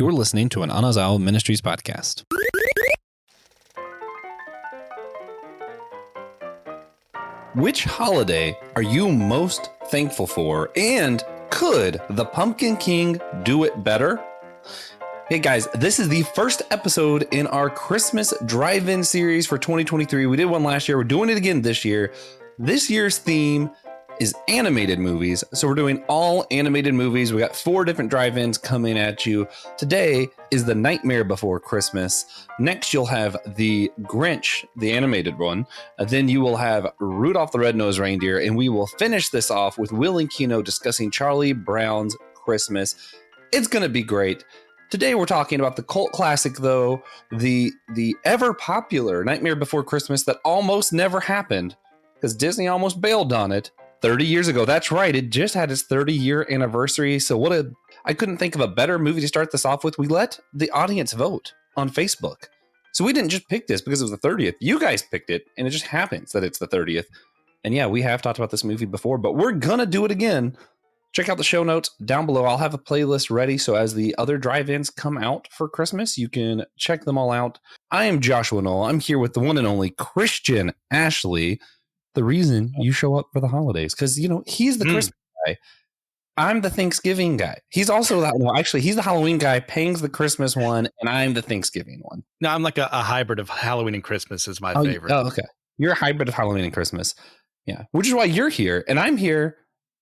You're listening to an Anazao Ministries podcast. Which holiday are you most thankful for? And could the Pumpkin King do it better? Hey guys, this is the first episode in our Christmas drive-in series for 2023. We did one last year. We're doing it again this year. This year's theme is animated movies. So we're doing all animated movies. We got 4 different drive-ins coming at you. Today is The Nightmare Before Christmas. Next, you'll have The Grinch, the animated one. Then you will have Rudolph the Red-Nosed Reindeer. And we will finish this off with Will and Kino discussing Charlie Brown's Christmas. It's going to be great. Today we're talking about the cult classic, though, the ever popular Nightmare Before Christmas that almost never happened because Disney almost bailed on it 30 years ago. That's right. It just had its 30-year anniversary. So I couldn't think of a better movie to start this off with. We let the audience vote on Facebook. So we didn't just pick this because it was the 30th. You guys picked it, and it just happens that it's the 30th. And yeah, we have talked about this movie before, but we're going to do it again. Check out the show notes down below. I'll have a playlist ready, so as the other drive-ins come out for Christmas, you can check them all out. I am Joshua Knoll. I'm here with the one and only Christian Ashley. The reason you show up for the holidays, because, he's the Christmas guy. I'm the Thanksgiving guy. He's also he's the Halloween guy. Pang's the Christmas one, and I'm the Thanksgiving one. No, I'm like a hybrid of Halloween and Christmas is my favorite. Oh, okay. You're a hybrid of Halloween and Christmas. Yeah, which is why you're here, and I'm here.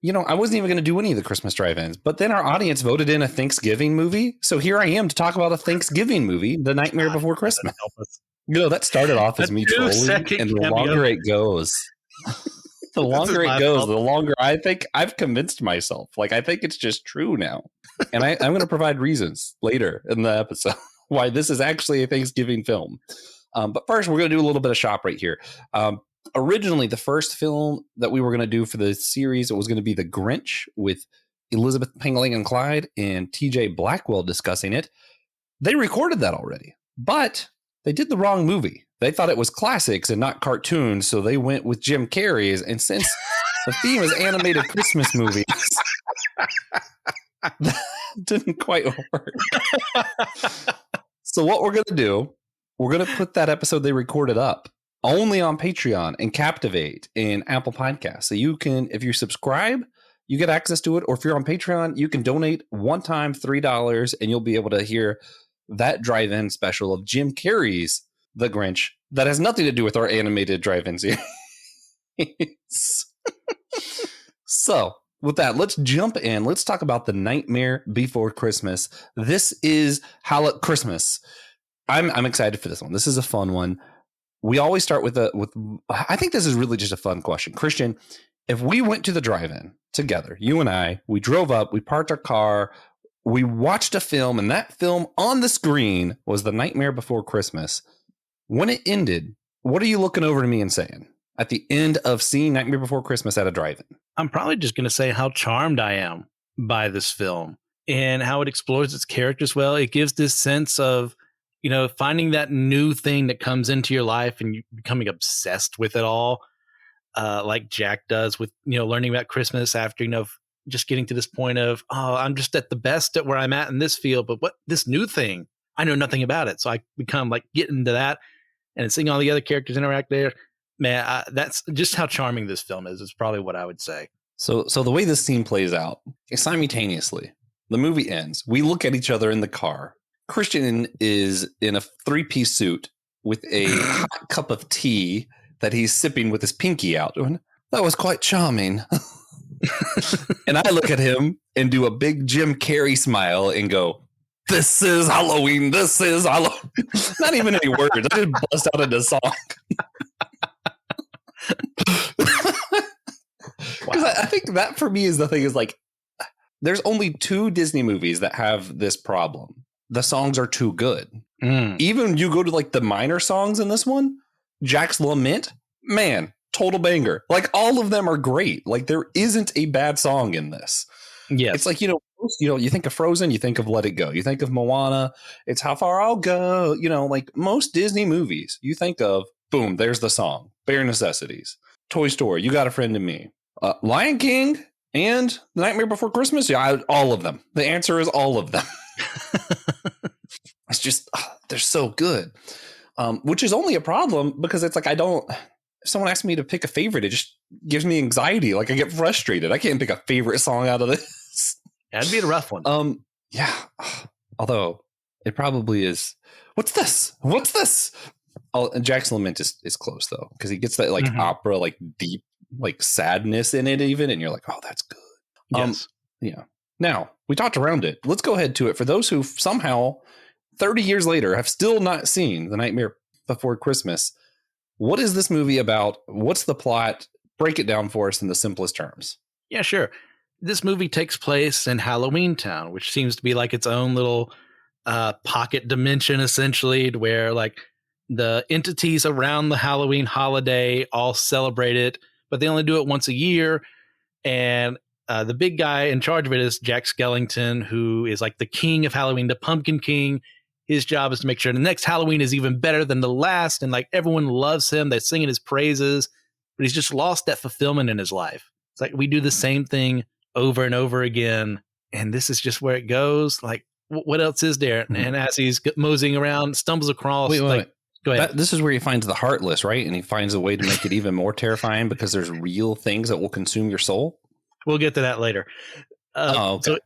I wasn't even going to do any of the Christmas drive-ins, but then our audience voted in a Thanksgiving movie. So here I am to talk about a Thanksgiving movie, The Nightmare Before Christmas. That started off as me trolling, and the longer it goes, the longer I think I've convinced myself. I think it's just true now. And I'm going to provide reasons later in the episode why this is actually a Thanksgiving film. But first, we're going to do a little bit of shop right here. Originally, the first film that we were going to do for the series, it was going to be The Grinch with Elizabeth Pangling and Clyde and TJ Blackwell discussing it. They recorded that already, but they did the wrong movie. They thought it was classics and not cartoons, so they went with Jim Carrey's. And since the theme is animated Christmas movies, that didn't quite work. So what we're going to do, we're going to put that episode they recorded up only on Patreon and Captivate and Apple Podcasts. So you can, if you subscribe, you get access to it. Or if you're on Patreon, you can donate one time $3 and you'll be able to hear that drive-in special of Jim Carrey's The Grinch that has nothing to do with our animated drive-in series. So with that, let's jump in. Let's talk about The Nightmare Before Christmas. This is Christmas. I'm excited for this one. This is a fun one. We always start with I think this is really just a fun question. Christian, if we went to the drive-in together, you and I, we drove up, we parked our car, we watched a film, and that film on the screen was The Nightmare Before Christmas. When it ended, what are you looking over to me and saying at the end of seeing Nightmare Before Christmas at a drive-in? I'm probably just going to say how charmed I am by this film and how it explores its characters well. It gives this sense of finding that new thing that comes into your life and you becoming obsessed with it all, like Jack does with, learning about Christmas after, just getting to this point of, I'm just at the best at where I'm at in this field, but what this new thing, I know nothing about it. So I become get into that and seeing all the other characters interact there. Man, that's just how charming this film is probably what I would say. So the way this scene plays out is simultaneously, the movie ends. We look at each other in the car. Christian is in a 3-piece suit with a hot cup of tea that he's sipping with his pinky out. That was quite charming. And I look at him and do a big Jim Carrey smile and go, "This is Halloween. This is Halloween." Not even any words. I just bust out into song. Because I think that for me is the thing is there's only 2 Disney movies that have this problem. The songs are too good. Even you go to the minor songs in this one, Jack's Lament, man, total banger. All of them are great. There isn't a bad song in this. Yes. It's you think of Frozen, you think of Let It Go. You think of Moana, it's How Far I'll Go. Most Disney movies, you think of, boom, there's the song. Bare Necessities. Toy Story, You Got a Friend in Me. Lion King and The Nightmare Before Christmas. Yeah, all of them. The answer is all of them. It's just, they're so good. Which is only a problem because it's like, if someone asks me to pick a favorite, it just gives me anxiety. Like I get frustrated. I can't pick a favorite song out of this. That'd be a rough one. Yeah. Although it probably is. What's this? What's this? Oh, and Jack's Lament is close though, because he gets that like opera, like deep, like sadness in it even. And you're like, oh, that's good. Yes. Yeah. Now we talked around it. Let's go ahead to it. For those who somehow 30 years later have still not seen The Nightmare Before Christmas, what is this movie about? What's the plot? Break it down for us in the simplest terms. Yeah, sure. This movie takes place in Halloween Town, which seems to be like its own little pocket dimension, essentially, where like the entities around the Halloween holiday all celebrate it, but they only do it once a year. And the big guy in charge of it is Jack Skellington, who is like the king of Halloween, the Pumpkin King. His job is to make sure the next Halloween is even better than the last. And like everyone loves him. They're singing his praises, but he's just lost that fulfillment in his life. It's like we do the same thing over and over again. And this is just where it goes. Like, what else is there? And as he's moseying around, stumbles across. Wait. Go ahead. This is where he finds the Heartless, right? And he finds a way to make it even more terrifying because there's real things that will consume your soul. We'll get to that later. Okay. So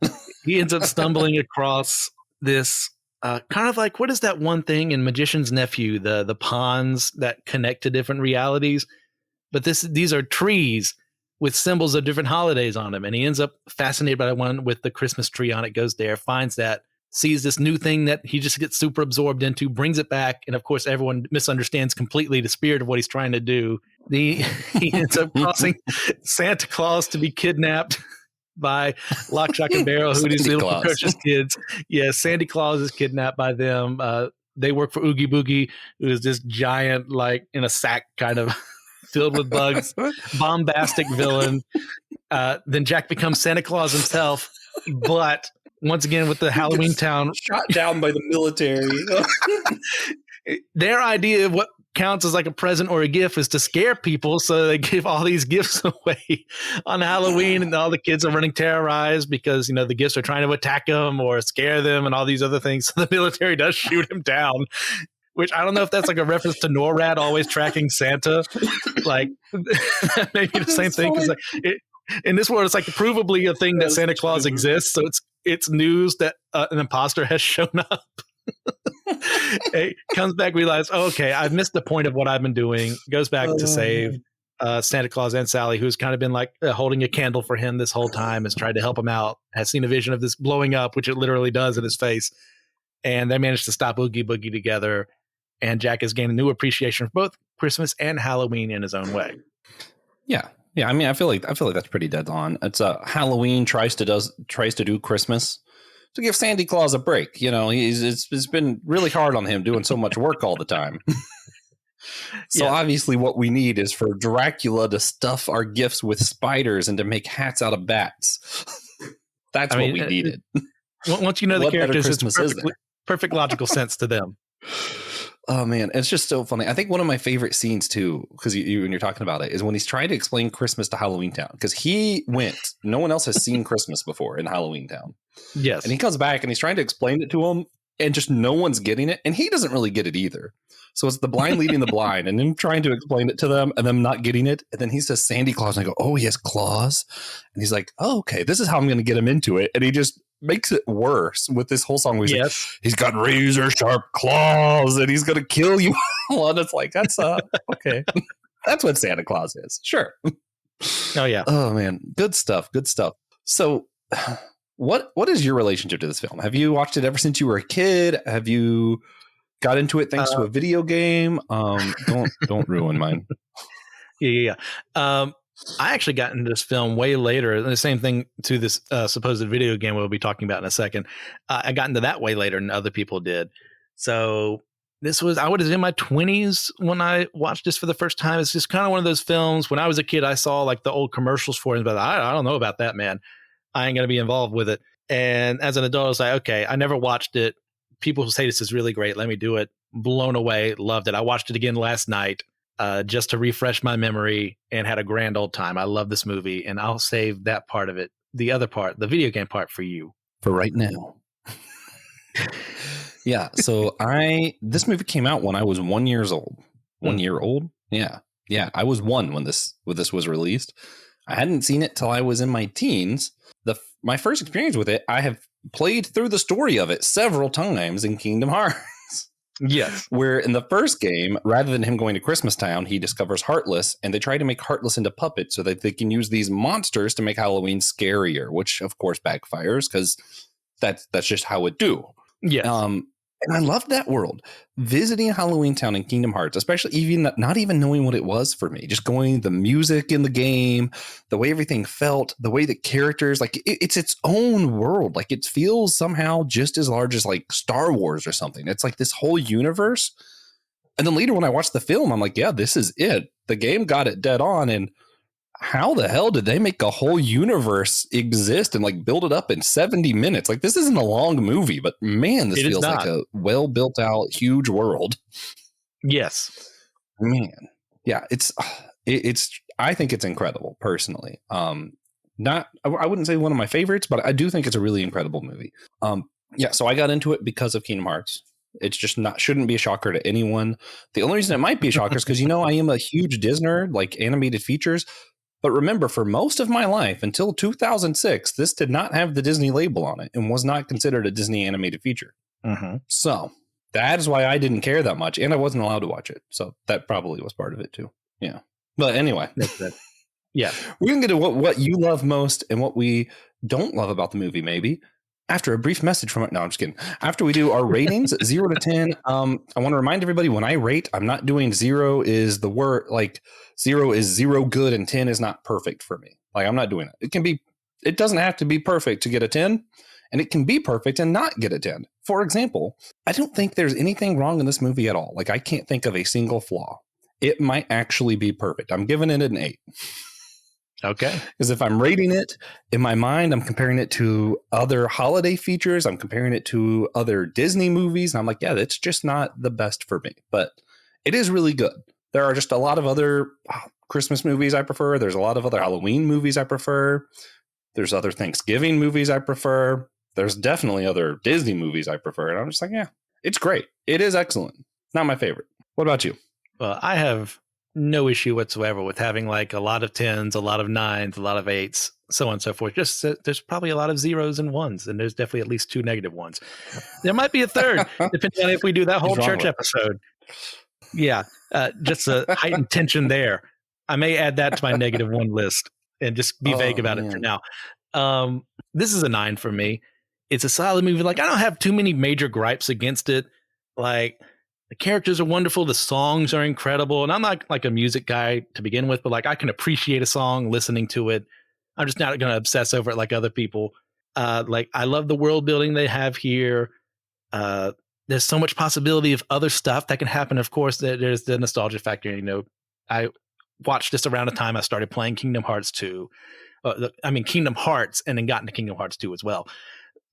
he ends up stumbling across this kind of like, what is that one thing in Magician's Nephew, the ponds that connect to different realities? But these are trees with symbols of different holidays on them. And he ends up fascinated by the one with the Christmas tree on it, goes there, finds that, sees this new thing that he just gets super absorbed into, brings it back. And of course, everyone misunderstands completely the spirit of what he's trying to do. He ends up causing Santa Claus to be kidnapped by Lock, Shock, and Barrel, who are these little precocious kids. Yeah, Santa Claus is kidnapped by them. They work for Oogie Boogie, who is this giant, like in a sack kind of filled with bugs, bombastic villain. Then Jack becomes Santa Claus himself, but once again with the Halloween Town, shot down by the military. Their idea of what counts as like a present or a gift is to scare people, so they give all these gifts away on Halloween, and all the kids are running terrorized because the gifts are trying to attack them or scare them and all these other things. So the military does shoot him down, which I don't know if that's like a reference to NORAD always tracking Santa. Like maybe the same thing, because like in this world it's like provably a thing that Santa Claus exists, so it's news that an imposter has shown up. He comes back, realizes, okay, I've missed the point of what I've been doing, goes back to save Santa Claus and Sally, who's kind of been like holding a candle for him this whole time, has tried to help him out, has seen a vision of this blowing up, which it literally does in his face, and they managed to stop Oogie Boogie together, and Jack has gained a new appreciation for both Christmas and Halloween in his own way. Yeah. I mean, I feel like that's pretty dead on. It's Halloween tries to do Christmas to give Santa Claus a break. It's been really hard on him doing so much work all the time. So obviously what we need is for Dracula to stuff our gifts with spiders and to make hats out of bats. That's what we needed. Once you know the characters, it's perfect logical sense to them. Oh man, it's just so funny. I think one of my favorite scenes too, because when you're talking about it, is when he's trying to explain Christmas to Halloween Town, because no one else has seen Christmas before in Halloween Town. Yes. And he comes back and he's trying to explain it to them, and just no one's getting it. And he doesn't really get it either. So it's the blind leading the blind, and him trying to explain it to them and them not getting it. And then he says Sandy Claus, and I go, oh, he has claws. And he's like, oh, okay, this is how I'm going to get him into it. And he just makes it worse with this whole song where he's like, he's got razor sharp claws and he's going to kill you. And it's like, that's okay. That's what Santa Claus is. Sure. Oh, yeah. Oh, man. Good stuff. Good stuff. So what is your relationship to this film? Have you watched it ever since you were a kid? Have you got into it thanks to a video game? Don't ruin mine. Yeah. I actually got into this film way later. The same thing to this supposed video game we'll be talking about in a second. I got into that way later than other people did. So I was in my 20s when I watched this for the first time. It's just kind of one of those films. When I was a kid, I saw like the old commercials for it, but I don't know about that, man. I ain't going to be involved with it. And as an adult, I was like, okay, I never watched it. People say this is really great. Let me do it. Blown away. Loved it. I watched it again last night. Just to refresh my memory, and had a grand old time. I love this movie, and I'll save that part of it, the other part, the video game part, for you. For right now. Yeah. So this movie came out when I was 1 year old. 1 year old. Yeah. Yeah. I was one when this was released. I hadn't seen it till I was in my teens. My first experience with it, I have played through the story of it several times in Kingdom Hearts. Yes. Where in the first game, rather than him going to Christmas Town, he discovers Heartless, and they try to make Heartless into puppets so that they can use these monsters to make Halloween scarier, which of course backfires because that's just how it do. Yes. And I loved that world. Visiting Halloween Town in Kingdom Hearts, especially even not even knowing what it was for me, just going the music in the game, the way everything felt, the way the characters, like it's its own world. Like it feels somehow just as large as like Star Wars or something. It's like this whole universe. And then later when I watched the film, I'm like, yeah, this is it. The game got it dead on. And how the hell did they make a whole universe exist and like build it up in 70 minutes? Like this isn't a long movie, but man, this feels like a well built out, huge world. Yes. Man. Yeah, it's I think it's incredible personally. I wouldn't say one of my favorites, but I do think it's a really incredible movie. Yeah, so I got into it because of Kingdom Hearts. It's just shouldn't be a shocker to anyone. The only reason it might be a shocker is because, I am a huge Disney nerd, like animated features. But remember, for most of my life, until 2006, this did not have the Disney label on it and was not considered a Disney animated feature. Mm-hmm. So that is why I didn't care that much. And I wasn't allowed to watch it. So that probably was part of it too. Yeah. But anyway. That's it. Yeah. We can get to what you love most and what we don't love about the movie, maybe. After a brief message from it. No, I'm just kidding. After we do our ratings, 0 to 10, I want to remind everybody when I rate, I'm not doing 0 is the word, like 0 is 0 good and 10 is not perfect for me. Like I'm not doing it. It doesn't have to be perfect to get a 10, and it can be perfect and not get a 10. For example, I don't think there's anything wrong in this movie at all. Like I can't think of a single flaw. It might actually be perfect. I'm giving it an 8. Okay. Because if I'm rating it in my mind, I'm comparing it to other holiday features. I'm comparing it to other Disney movies. And I'm like, yeah, that's just not the best for me. But it is really good. There are just a lot of other Christmas movies I prefer. There's a lot of other Halloween movies I prefer. There's other Thanksgiving movies I prefer. There's definitely other Disney movies I prefer. And I'm just like, yeah, it's great. It is excellent. Not my favorite. What about you? Well, I have no issue whatsoever with having like a lot of 10s, a lot of 9s, a lot of 8s, so on and so forth. Just there's probably a lot of 0s and 1s, and there's definitely at least 2 negative ones. There might be a third, depending on if we do that whole church episode. Yeah, just a heightened tension there. I may add that to my negative 1 list and just be vague about it for now. This is a 9 for me. It's a solid movie. Like I don't have too many major gripes against it. Like the characters are wonderful. The songs are incredible. And I'm not like a music guy to begin with, but like I can appreciate a song listening to it. I'm just not going to obsess over it like other people. Like I love the world building they have here. There's so much possibility of other stuff that can happen. Of course, there's the nostalgia factor. I watched this around the time I started playing Kingdom Hearts 2. Kingdom Hearts, and then got into Kingdom Hearts 2 as well.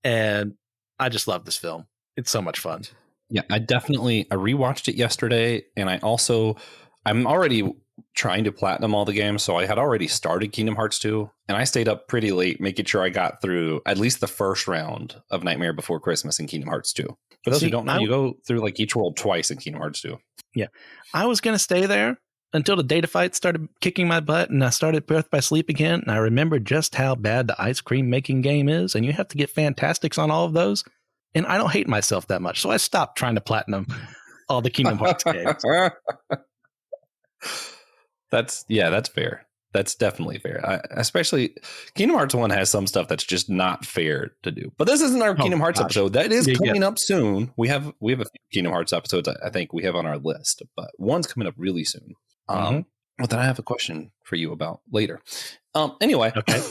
And I just love this film. It's so much fun. Yeah, I rewatched it yesterday, and I'm already trying to platinum all the games, so I had already started Kingdom Hearts 2, and I stayed up pretty late making sure I got through at least the first round of Nightmare Before Christmas in Kingdom Hearts 2. For those who don't know, you go through like each world twice in Kingdom Hearts 2. Yeah, I was going to stay there until the data fight started kicking my butt, and I started Birth by Sleep again, and I remembered just how bad the ice cream making game is, and you have to get Fantastics on all of those. And I don't hate myself that much. So I stopped trying to platinum all the Kingdom Hearts games. That's fair. That's definitely fair. Especially Kingdom Hearts 1 has some stuff that's just not fair to do. But this isn't our Kingdom Hearts episode. That is coming up soon. We have a few Kingdom Hearts episodes I think we have on our list, but one's coming up really soon. Well, then I have a question for you about later. Anyway. Okay.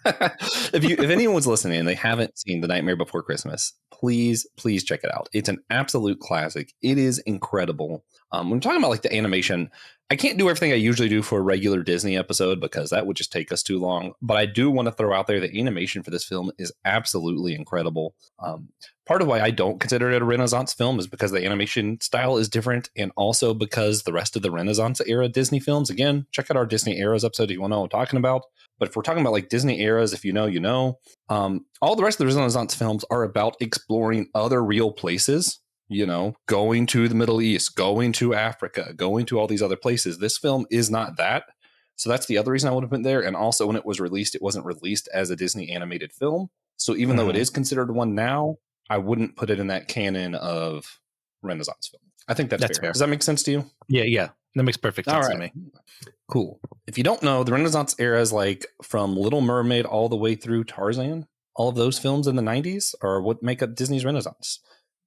If anyone's listening and they haven't seen The Nightmare Before Christmas, please check it out. It's an absolute classic. It is incredible. When I'm talking about like the animation, I can't do everything I usually do for a regular Disney episode because that would just take us too long. But I do want to throw out there the animation for this film is absolutely incredible. Part of why I don't consider it a Renaissance film is because the animation style is different, and also because the rest of the Renaissance era Disney films, again, check out our Disney eras episode if you want to know what I'm talking about. But if we're talking about like Disney eras, if you know, you know, all the rest of the Renaissance films are about exploring other real places, you know, going to the Middle East, going to Africa, going to all these other places. This film is not that. So that's the other reason I would have been there. And also when it was released, it wasn't released as a Disney animated film. So even though it is considered one now, I wouldn't put it in that canon of Renaissance film. I think that's fair. Does that make sense to you? Yeah. That makes perfect sense to me. Cool. If you don't know, the Renaissance era is like from Little Mermaid all the way through Tarzan. All of those films in the 90s are what make up Disney's Renaissance.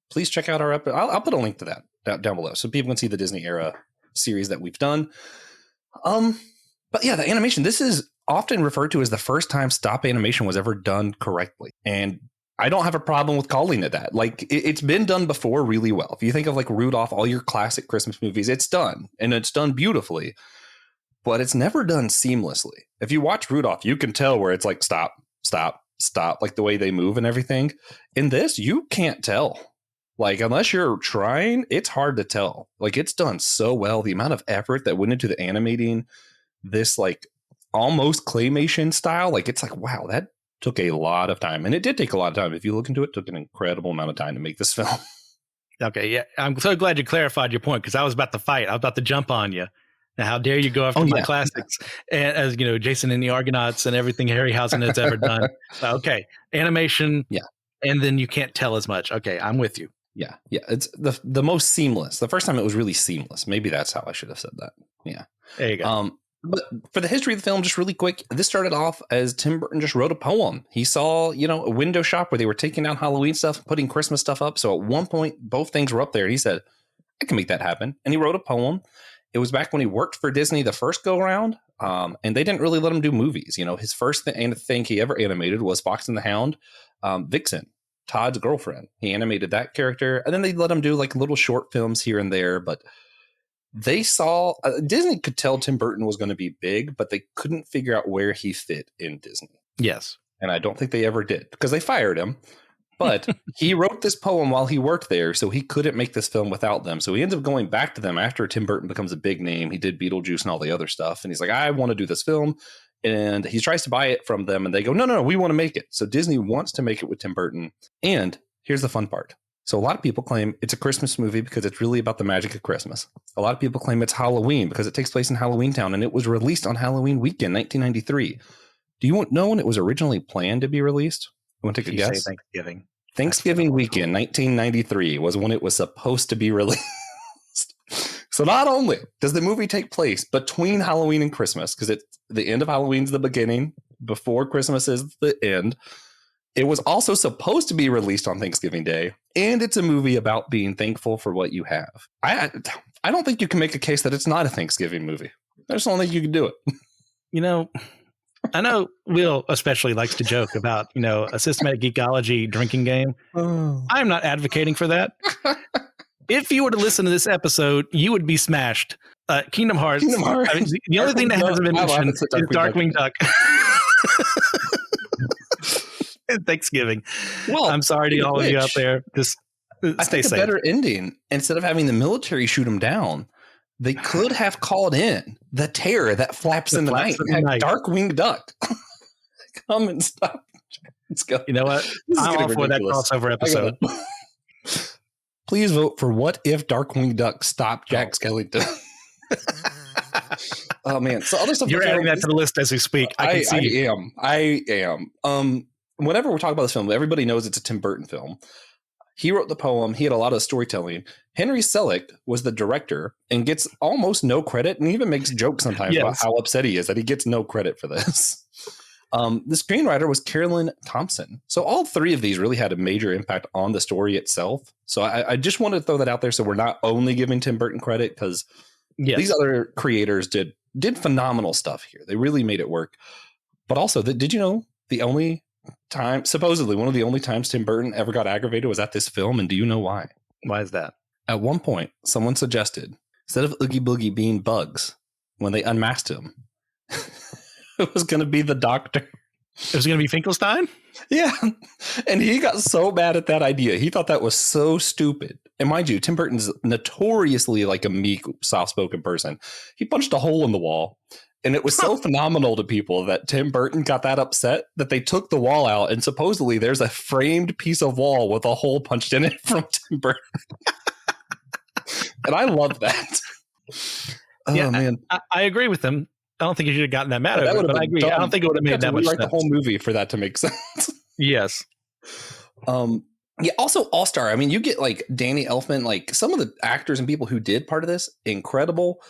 Please check out our episode. I'll put a link to that down below so people can see the Disney era series that we've done. But yeah, the animation, this is often referred to as the first time stop animation was ever done correctly. And I don't have a problem with calling it that. Like, it's been done before really well. If you think of like Rudolph, all your classic Christmas movies, it's done and it's done beautifully, but it's never done seamlessly. If you watch Rudolph, you can tell where it's like stop, like the way they move and everything. In this, you can't tell. Like, unless you're trying, it's hard to tell. Like, it's done so well. The amount of effort that went into the animating this like almost claymation style, like it's like, wow, that took a lot of time. And it did take a lot of time. If you look into it, it took an incredible amount of time to make this film. Okay, yeah. I'm so glad you clarified your point because I was about to fight. I was about to jump on you. Now, how dare you go after my classics? And as you know, Jason and the Argonauts and everything Harryhausen has ever done. Okay, animation. Yeah. And then you can't tell as much. Okay, I'm with you. Yeah. It's the most seamless. The first time it was really seamless. Maybe that's how I should have said that. Yeah. There you go. But for the history of the film, just really quick, this started off as Tim Burton just wrote a poem. He saw, you know, a window shop where they were taking down Halloween stuff, putting Christmas stuff up. So at one point, both things were up there. He said, I can make that happen. And he wrote a poem. It was back when he worked for Disney the first go around. And they didn't really let him do movies. You know, his first thing he ever animated was Fox and the Hound, Vixen, Todd's girlfriend. He animated that character. And then they let him do like little short films here and there. But they saw Disney could tell Tim Burton was going to be big, but they couldn't figure out where he fit in Disney. Yes. And I don't think they ever did because they fired him. But he wrote this poem while he worked there, so he couldn't make this film without them. So he ends up going back to them after Tim Burton becomes a big name. He did Beetlejuice and all the other stuff. And he's like, I want to do this film. And he tries to buy it from them. And they go, no, we want to make it. So Disney wants to make it with Tim Burton. And here's the fun part. So a lot of people claim it's a Christmas movie because it's really about the magic of Christmas. A lot of people claim it's Halloween because it takes place in Halloween Town and it was released on Halloween weekend, 1993. Do you know when it was originally planned to be released? You want to take a guess? Thanksgiving weekend, 1993 was when it was supposed to be released. So not only does the movie take place between Halloween and Christmas, because it's the end of Halloween's the beginning, before Christmas is the end. It was also supposed to be released on Thanksgiving Day, and it's a movie about being thankful for what you have. I don't think you can make a case that it's not a Thanksgiving movie. I just don't think you can do it. You know, I know Will especially likes to joke about, you know, a systematic geekology drinking game. I'm not advocating for that. If you were to listen to this episode, you would be smashed. Kingdom Hearts. I mean, the only thing that hasn't been mentioned is Darkwing Duck. Thanksgiving. Well, I'm sorry to all of you out there. Just stay safe. A better ending, instead of having the military shoot them down, they could have called in the terror that flaps in the night. Darkwing Duck. Come and stop. Let's go. You know what? I'm all for that crossover episode. Please vote for What If Darkwing Duck Stopped Jack Skellington. Oh man. So other stuff. You're adding that to the list as we speak. I am. Whenever we're talking about this film, everybody knows it's a Tim Burton film. He wrote the poem. He had a lot of storytelling. Henry Selick was the director and gets almost no credit and even makes jokes sometimes about how upset he is that he gets no credit for this. The screenwriter was Carolyn Thompson. So all three of these really had a major impact on the story itself. So I just wanted to throw that out there so we're not only giving Tim Burton credit because these other creators did phenomenal stuff here. They really made it work. But also, did you know supposedly one of the only times Tim Burton ever got aggravated was at this film? And do you know why? Why is that? At one point, someone suggested, instead of Oogie Boogie being Bugs, when they unmasked him, it was going to be the Doctor. It was going to be Finkelstein? Yeah. And he got so mad at that idea. He thought that was so stupid. And mind you, Tim Burton's notoriously like a meek, soft-spoken person. He punched a hole in the wall And it was so phenomenal to people that Tim Burton got that upset that they took the wall out, and supposedly there's a framed piece of wall with a hole punched in it from Tim Burton. And I love that. Oh, man. I agree with him. I don't think you should have gotten that mad over it, but I agree. Dumb. I don't think it would have made that much sense. The whole movie for that to make sense. Yes. Yeah. Also, All Star. I mean, you get like Danny Elfman, like some of the actors and people who did part of this, incredible.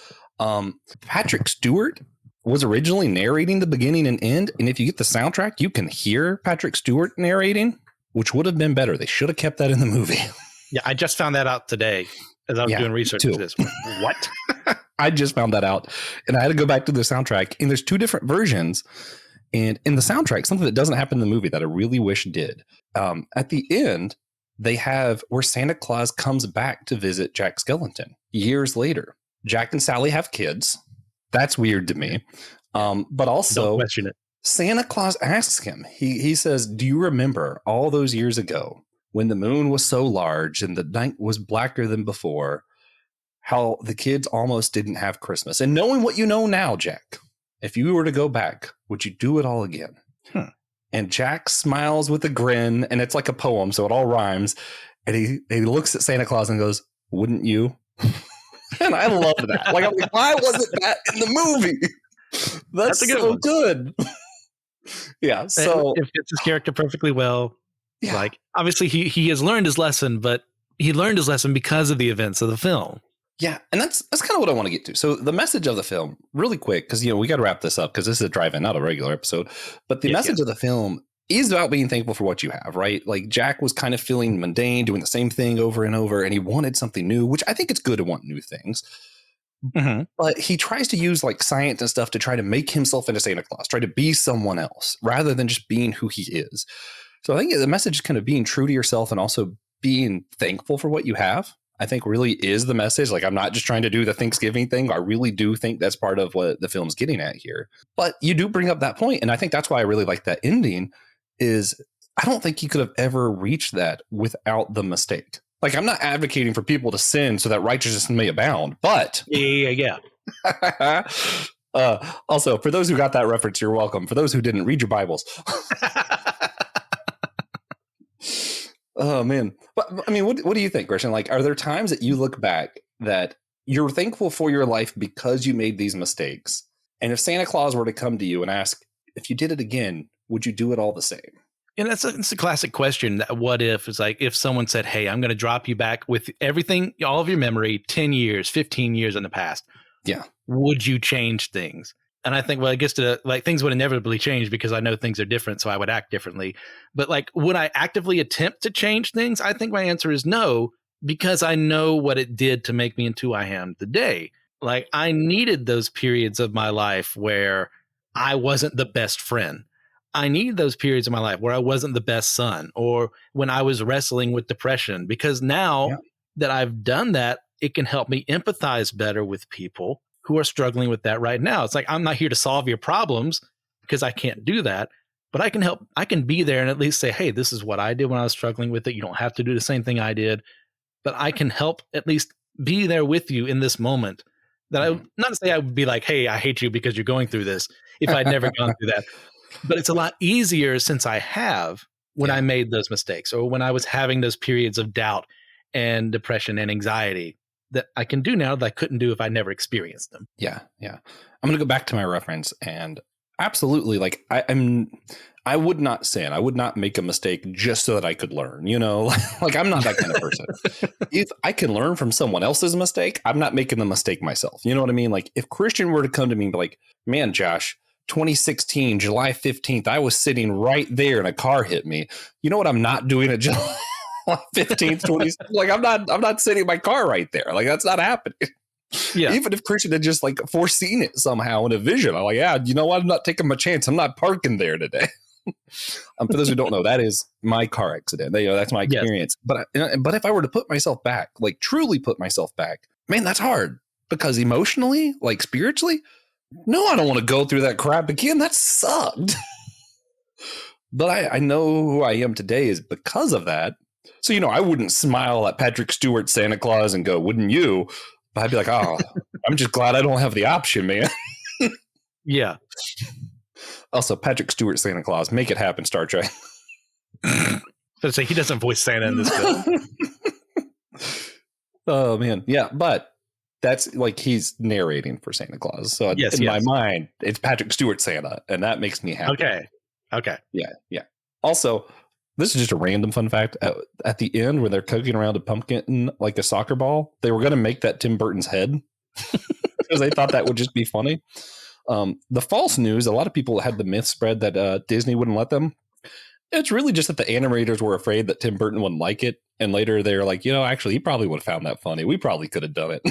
Patrick Stewart was originally narrating the beginning and end, and if you get the soundtrack, you can hear Patrick Stewart narrating, which would have been better. They should have kept that in the movie. Yeah, I just found that out today as I was doing research for this. What? I just found that out, and I had to go back to the soundtrack, and there's two different versions. And in the soundtrack, something that doesn't happen in the movie that I really wish did. At the end, they have where Santa Claus comes back to visit Jack Skellington years later. Jack and Sally have kids. That's weird to me. But also, don't question it. Santa Claus asks him, he says, do you remember all those years ago when the moon was so large and the night was blacker than before, how the kids almost didn't have Christmas? And knowing what you know now, Jack, if you were to go back, would you do it all again? And Jack smiles with a grin, and it's like a poem, so it all rhymes. And he looks at Santa Claus and goes, wouldn't you? And I love that. Like, I'm like, why wasn't that in the movie? That's a good so one. Good. Yeah. So it fits his character perfectly well. Yeah. Like, obviously he has learned his lesson, but he learned his lesson because of the events of the film. Yeah. And that's kind of what I want to get to. So the message of the film, really quick, because, we got to wrap this up because this is a drive-in, not a regular episode. But the message of the film is about being thankful for what you have, right? Like, Jack was kind of feeling mundane, doing the same thing over and over, and he wanted something new, which I think it's good to want new things. Mm-hmm. But he tries to use like science and stuff to try to make himself into Santa Claus, try to be someone else rather than just being who he is. So I think the message is kind of being true to yourself and also being thankful for what you have. I think really is the message. Like, I'm not just trying to do the Thanksgiving thing. I really do think that's part of what the film's getting at here. But you do bring up that point, and I think that's why I really like that ending. Is I don't think he could have ever reached that without the mistake. Like, I'm not advocating for people to sin so that righteousness may abound, but yeah. Also, for those who got that reference, you're welcome. For those who didn't, read your Bibles. Oh man, but I mean, what do you think, Christian? Like, are there times that you look back that you're thankful for your life because you made these mistakes? And if Santa Claus were to come to you and ask, if you did it again, would you do it all the same? And it's a classic question. What if it's like if someone said, hey, I'm going to drop you back with everything, all of your memory, 10 years, 15 years in the past. Yeah. Would you change things? And I think, well, I guess things would inevitably change because I know things are different. So I would act differently. But like, would I actively attempt to change things? I think my answer is no, because I know what it did to make me into who I am today. Like, I needed those periods of my life where I wasn't the best friend. I need those periods of my life where I wasn't the best son, or when I was wrestling with depression, because now that I've done that, it can help me empathize better with people who are struggling with that right now. It's like, I'm not here to solve your problems because I can't do that, but I can help. I can be there and at least say, hey, this is what I did when I was struggling with it. You don't have to do the same thing I did, but I can help at least be there with you in this moment. That I not to say I would be like, hey, I hate you because you're going through this if I'd never gone through that. But it's a lot easier since I have when I made those mistakes or when I was having those periods of doubt and depression and anxiety that I can do now that I couldn't do if I never experienced them. Yeah. Yeah. I'm going to go back to my reference, and absolutely. Like, I would not sin. I would not make a mistake just so that I could learn, like I'm not that kind of person. If I can learn from someone else's mistake, I'm not making the mistake myself. You know what I mean? Like, if Christian were to come to me and be like, man, Josh, 2016, July 15th, I was sitting right there and a car hit me. You know what I'm not doing at July 15th, 20? Like, I'm not sitting in my car right there. Like, that's not happening. Yeah. Even if Christian had just like foreseen it somehow in a vision, I'm like, yeah, you know what? I'm not taking my chance. I'm not parking there today. For those who don't know, that is my car accident. That's my experience. Yes. But if I were to put myself back, like truly put myself back, man, that's hard because emotionally, like spiritually, no, I don't want to go through that crap again. That sucked. But I know who I am today is because of that. So, I wouldn't smile at Patrick Stewart Santa Claus and go, wouldn't you? But I'd be like, oh, I'm just glad I don't have the option, man. Yeah. Also, Patrick Stewart Santa Claus. Make it happen, Star Trek. So say he doesn't voice Santa in this film. Oh, man. Yeah, but that's like he's narrating for Santa Claus. So Yes, in my mind, it's Patrick Stewart Santa, and that makes me happy. Okay. Yeah. Also, this is just a random fun fact. At the end, where they're cooking around a pumpkin like a soccer ball, they were going to make that Tim Burton's head because they thought that would just be funny. The false news, a lot of people had the myth spread that Disney wouldn't let them. It's really just that the animators were afraid that Tim Burton wouldn't like it. And later they were like, actually, he probably would have found that funny. We probably could have done it.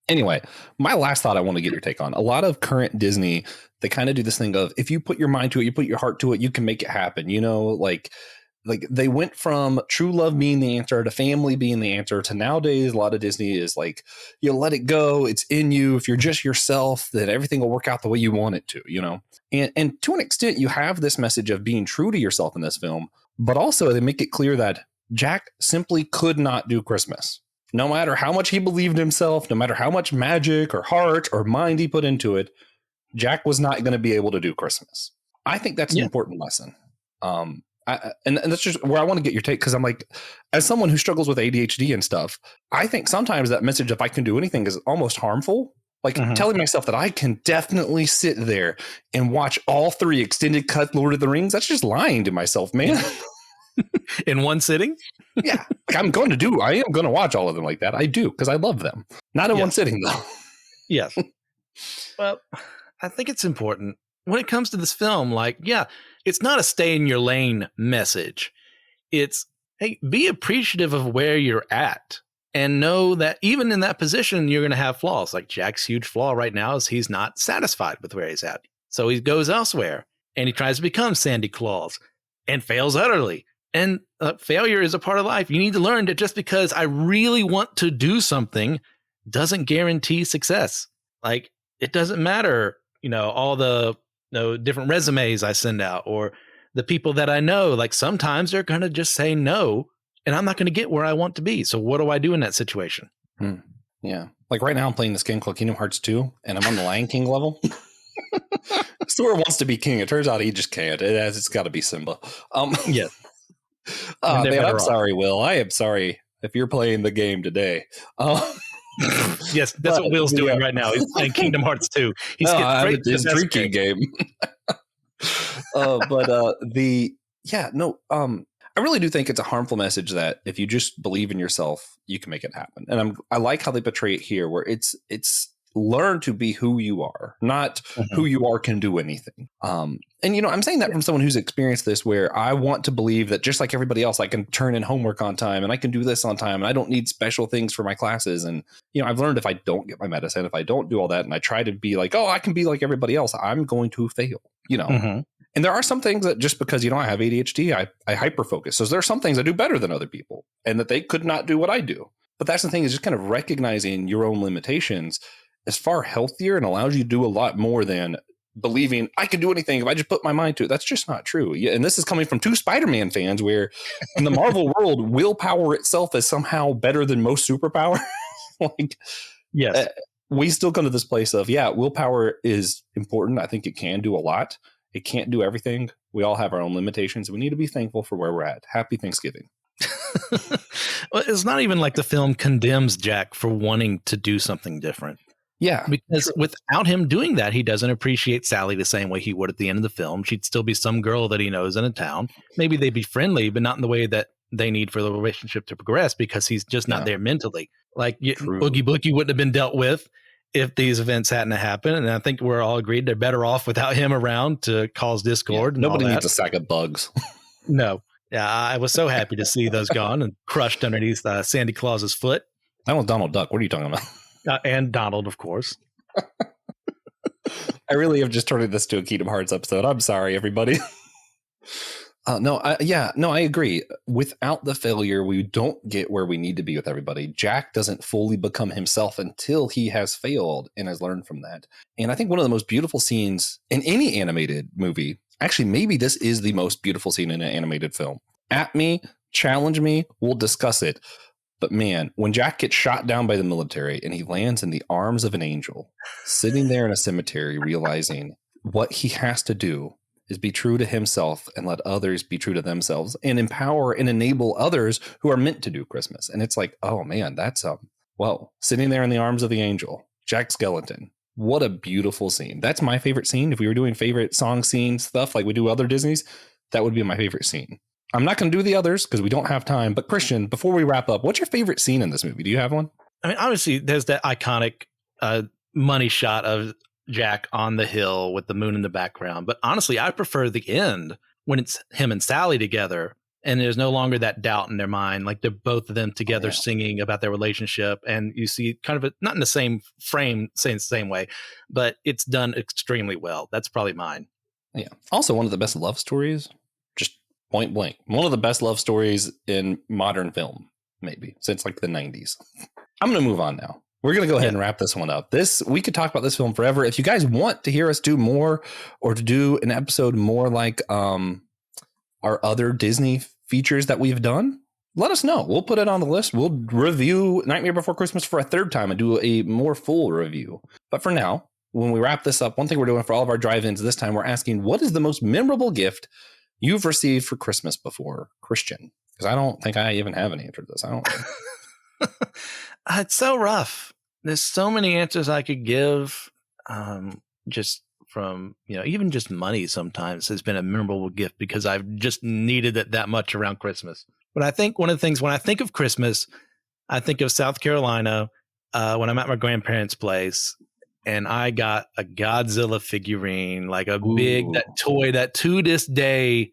Anyway, my last thought I want to get your take on. A lot of current Disney, they kind of do this thing of, if you put your mind to it, you put your heart to it, you can make it happen. Like they went from true love being the answer to family being the answer to nowadays, a lot of Disney is like, you let it go. It's in you. If you're just yourself, then everything will work out the way you want it to, And to an extent, you have this message of being true to yourself in this film, but also they make it clear that Jack simply could not do Christmas. No matter how much he believed himself, no matter how much magic or heart or mind he put into it, Jack was not going to be able to do Christmas. I think that's an important lesson. And that's just where I want to get your take, because I'm like, as someone who struggles with ADHD and stuff, I think sometimes that message, if I can do anything, is almost harmful. Like telling myself that I can definitely sit there and watch all 3 extended cut Lord of the Rings. That's just lying to myself, man. In one sitting? Yeah. I am going to watch all of them like that. I do, because I love them. Not in one sitting, though. Yes. Well, I think it's important when it comes to this film. It's not a stay in your lane message. It's, hey, be appreciative of where you're at and know that even in that position, you're going to have flaws. Like Jack's huge flaw right now is he's not satisfied with where he's at. So he goes elsewhere and he tries to become Sandy Claus and fails utterly. And failure is a part of life. You need to learn that just because I really want to do something doesn't guarantee success. Like, it doesn't matter, all the different resumes I send out or the people that I know. Like, sometimes they're going to just say no, and I'm not going to get where I want to be. So what do I do in that situation? Yeah. Like right now I'm playing this game called Kingdom Hearts 2, and I'm on the Lion King level. Sora wants to be king. It turns out he just can't. It's got to be Simba. Yes. Man, I'm sorry, Will. I am sorry if you're playing the game today. Yes, that's what Will's doing right now. He's playing Kingdom Hearts 2. He's getting his drinking game. I really do think it's a harmful message that if you just believe in yourself, you can make it happen. And I like how they portray it here, where it's learn to be who you are, not who you are can do anything. And I'm saying that from someone who's experienced this, where I want to believe that just like everybody else, I can turn in homework on time and I can do this on time and I don't need special things for my classes. And, I've learned if I don't get my medicine, if I don't do all that, and I try to be like, oh, I can be like everybody else, I'm going to fail, And there are some things that just because, I have ADHD, I hyper focus. So there are some things I do better than other people and that they could not do what I do. But that's the thing, is just kind of recognizing your own limitations is far healthier and allows you to do a lot more than believing I can do anything if I just put my mind to it. That's just not true. Yeah, and this is coming from 2 Spider-Man fans, where in the Marvel world, willpower itself is somehow better than most superpower. Yes. We still come to this place of, willpower is important. I think it can do a lot. It can't do everything. We all have our own limitations. We need to be thankful for where we're at. Happy Thanksgiving. Well, it's not even like the film condemns Jack for wanting to do something different. Yeah. Because without him doing that, he doesn't appreciate Sally the same way he would at the end of the film. She'd still be some girl that he knows in a town. Maybe they'd be friendly, but not in the way that they need for the relationship to progress, because he's just not there mentally. Like Oogie Boogie wouldn't have been dealt with if these events hadn't happened. And I think we're all agreed they're better off without him around to cause discord. Yeah, nobody needs a sack of bugs. No. Yeah, I was so happy to see those gone and crushed underneath Sandy Claus's foot. That was Donald Duck. What are you talking about? And Donald, of course. I really have just turned this to a Kingdom Hearts episode. I'm sorry, everybody. I agree. Without the failure, we don't get where we need to be with everybody. Jack doesn't fully become himself until he has failed and has learned from that. And I think one of the most beautiful scenes in any animated movie, actually, maybe this is the most beautiful scene in an animated film. At me, challenge me, we'll discuss it. But man, when Jack gets shot down by the military and he lands in the arms of an angel, sitting there in a cemetery, realizing what he has to do is be true to himself and let others be true to themselves and empower and enable others who are meant to do Christmas. And it's like, oh man, that's whoa, sitting there in the arms of the angel, Jack Skellington. What a beautiful scene. That's my favorite scene. If we were doing favorite song scene stuff like we do other Disneys, that would be my favorite scene. I'm not going to do the others because we don't have time. But Christian, before we wrap up, what's your favorite scene in this movie? Do you have one? I mean, obviously, there's that iconic money shot of Jack on the hill with the moon in the background. But honestly, I prefer the end when it's him and Sally together and there's no longer that doubt in their mind. Like they're both of them together singing about their relationship. And you see kind of not in the same frame, saying the same way, but it's done extremely well. That's probably mine. Yeah. Also, one of the best love stories, just point blank. One of the best love stories in modern film, maybe since like the 90s. I'm going to move on now. We're going to go ahead and wrap this one up. We could talk about this film forever. If you guys want to hear us do more or to do an episode more like our other Disney features that we've done, let us know. We'll put it on the list. We'll review Nightmare Before Christmas for a third time and do a more full review. But for now, when we wrap this up, one thing we're doing for all of our drive-ins this time, we're asking, what is the most memorable gift you've received for Christmas before, Christian? Because I don't think I even have an answer to this. I don't know. It's so rough. There's so many answers I could give. Just from, even just money sometimes has been a memorable gift because I've just needed it that much around Christmas. But I think one of the things when I think of Christmas, I think of South Carolina when I'm at my grandparents' place and I got a Godzilla figurine, like a big, that toy that to this day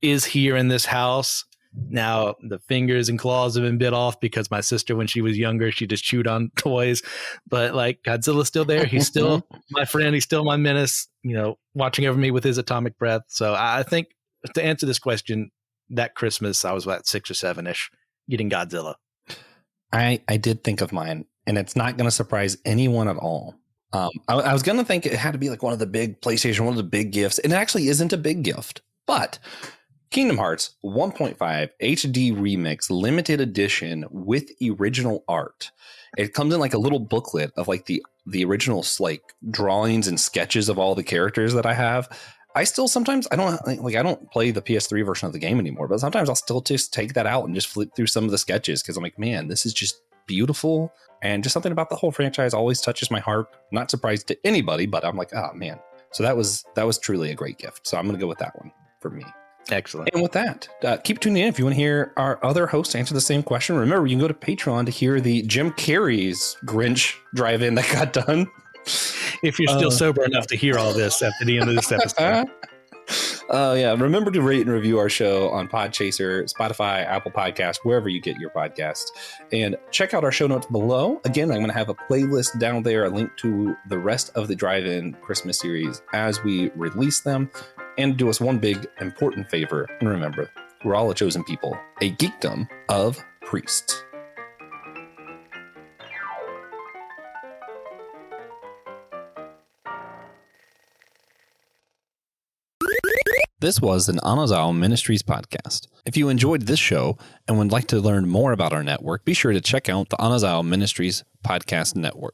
is here in this house. Now the fingers and claws have been bit off because my sister, when she was younger, she just chewed on toys. But like Godzilla's still there. He's still my friend. He's still my menace, watching over me with his atomic breath. So I think to answer this question, that Christmas, I was about 6 or 7-ish getting Godzilla. I did think of mine, and it's not going to surprise anyone at all. I was going to think it had to be like one of the big PlayStation, one of the big gifts. And it actually isn't a big gift, but Kingdom Hearts 1.5 HD Remix limited edition with original art. It comes in like a little booklet of like the original like drawings and sketches of all the characters that I have. I still sometimes I don't play the PS3 version of the game anymore, but sometimes I'll still just take that out and just flip through some of the sketches because I'm like, man, this is just beautiful. And just something about the whole franchise always touches my heart. Not surprised to anybody, but I'm like, oh man. So that was truly a great gift. So I'm going to go with that one for me. Excellent. And with that, keep tuning in if you want to hear our other hosts answer the same question. Remember, you can go to Patreon to hear the Jim Carrey's Grinch drive-in that got done. If you're still sober enough to hear all this after the end of this episode. Remember to rate and review our show on Podchaser, Spotify, Apple Podcasts, wherever you get your podcasts. And check out our show notes below. Again, I'm going to have a playlist down there, a link to the rest of the Drive-In Christmas series as we release them. And do us one big important favor. And remember, we're all a chosen people, a geekdom of priests. This was an Anazao Ministries podcast. If you enjoyed this show and would like to learn more about our network, be sure to check out the Anazao Ministries podcast network.